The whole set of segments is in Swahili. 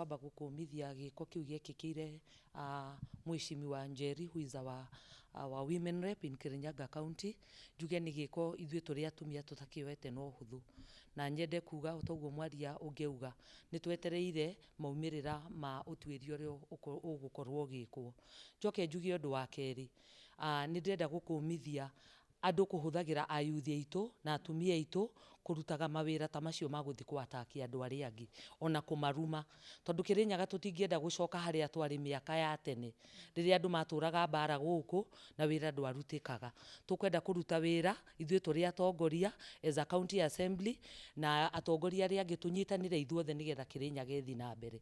kwamba gukumithia giko kiu gekikire Mheshimiwa Njeri, who is our women rep in Kirinyaga County. Njuge ni giko ithuĩ tũrĩ atumia tũtakĩoete no hũthũ, na nyende kuga ũtoguo mwaria ũngĩuga nĩ twetereire maumĩrĩra ma ũtuĩria ũrĩa ũgũkorwo gĩkwo. Njoke njuge ũndũ wa kerĩ, nĩ ndĩrenda gũkũmithia andũ kũhũthagĩra ayuthi aitũ na atumia aitũ kũrutaga mawĩra ta macio ma gũthiĩ kũataki andũ arĩa angĩ ona kũmaruma, tondũ Kirinyaga tũtingĩenda gũcoka harĩa twarĩ mĩaka ya tene rĩrĩa andũ matũraga mbara gũkũ na wĩra ndwarutĩkaga. Tũkwenda kũruta wĩra ithuĩ tũrĩ atongoria as a county assembly na atongoria arĩa angĩ tũnyitanĩre ithuothe nĩgetha Kirinyaga ĩthiĩ na mbere.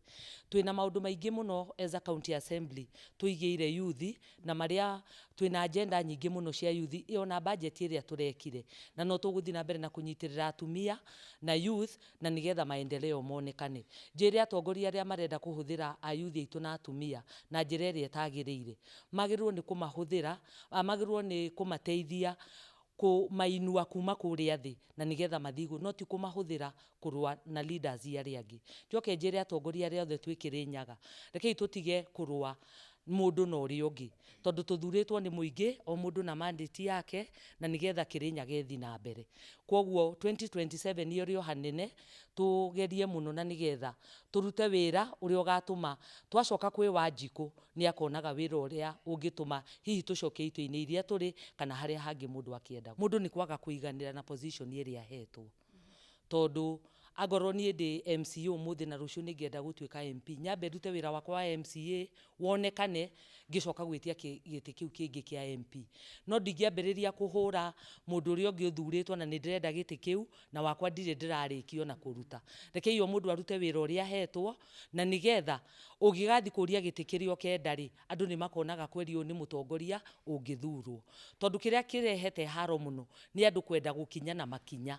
Twĩna maũndũ maingĩ mũno as a county assembly tũigĩire yuthi na marĩa twĩna agenda nyingĩ mũno cia yuthi ona budget ĩrĩa tũrekire, na no tũgũthiĩ na mbere na kũnyitĩrĩra atumia na youth na nigetha maendeleo monekane. Njĩre atongoria arĩa marenda kũhũthĩra ayuthi aitũ na atumia na njĩra ĩrĩa ĩtagĩrĩire magĩrĩirwo nĩ kũmahũthĩra, magĩrĩirwo nĩ kũmateithia kũmainua kuma kũrĩa thĩ na nigetha mathiĩ, no ti kũmahũthĩra kũrũa na leaders arĩa angĩ. Njoke njĩre atongoria arĩa othe twĩ Kirinyaga, rekei tũtige kũrũa mũndũ na ũrĩa ũngĩ, tondũ tũthurĩtwo nĩ mũingĩ o mũndũ na mandate yake na nigetha Kirinyaga ĩthiĩ na mbere. Kwoguo 2027 ũrĩa hanene tũgerie mũno na nigetha tũrute wĩra ũrĩa ũgatũma twacoka kwĩ Wanjikũ nĩ akonaga wĩra ũrĩa ũngĩtũma hihi tũcoke itĩ-inĩ iria tũrĩ kana harĩa hangĩ mũndũ akĩenda. Mũndũ nĩ kwaga kũiganĩra na position ĩrĩa ahetwo, tondũ agorwo niĩ ndĩ MCA ũmũthĩ na rũciũ nĩngĩenda gũtuĩka MP, nyambe ndute wĩra wakwa wa MCA wonekane ngĩcoka gwĩtia gĩtĩ kĩu kĩngĩ kĩa MP. No ndingĩambĩrĩria kũhũra mũndũ ũrĩa ũngĩ ũthurĩtwo na nĩ ndĩrenda gĩtĩ kĩu na wakwa ndirĩ ndĩrarĩkio na kũruta. Rekei o mũndũ arute wĩra ũrĩa ahetwo na nigetha ũngĩgathiĩ kũria gĩtĩ kĩrĩa ũkenda-rĩ, andũ nĩ makonaga kweri ũyũ nĩ mũtongoria ũngĩthurwo, tondũ kĩrĩa kĩrehete haro mũno nĩ andũ kwenda gũkinya na makinya.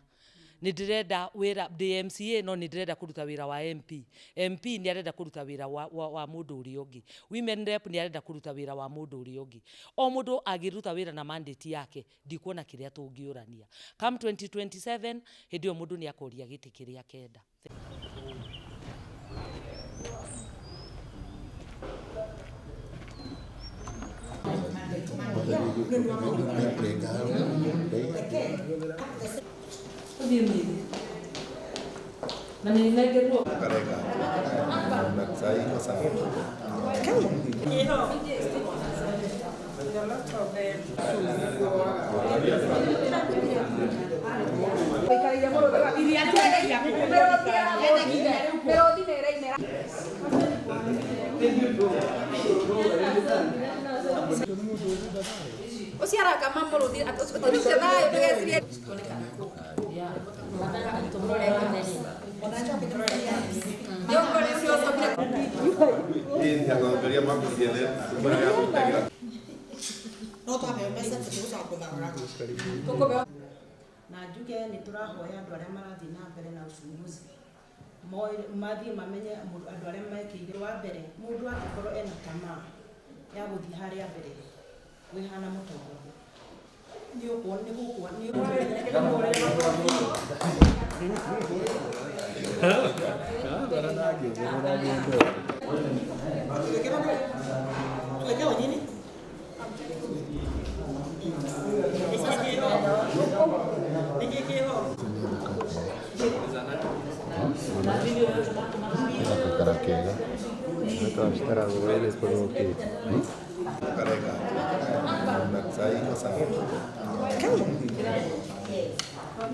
Nĩ ndĩrenda wĩra ndĩ MCA no nĩ ndĩrenda kũruta wĩra wa MP, MP nĩ arenda kũruta wĩra wa mũndũ ũrĩa ũngĩ, women rep nĩ arenda kũruta wĩra wa mũndũ ũrĩa ũngĩ. O mũndũ angĩruta wĩra na mandate yake ndikuona kĩrĩa tũngĩũrania. Come 2027 hĩndĩ ĩyo mũndũ nĩ akoria gĩtĩ kĩrĩa akenda. Na njuge nĩ tũrahoya andũ arĩa marathiĩ na mbere na ũcunguzi mathiĩ mamenye andũ arĩa mekĩire. Wa mbere, mũndũ angĩkorwo ena tamaa ya gũthiĩ harĩa mbere wĩhana mũtongoria nĩ gũkua nĩ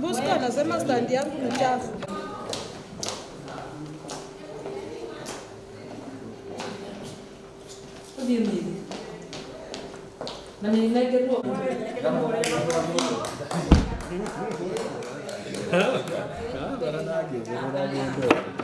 Busca, anasema stand yangu ni chafu. Na ninagerwa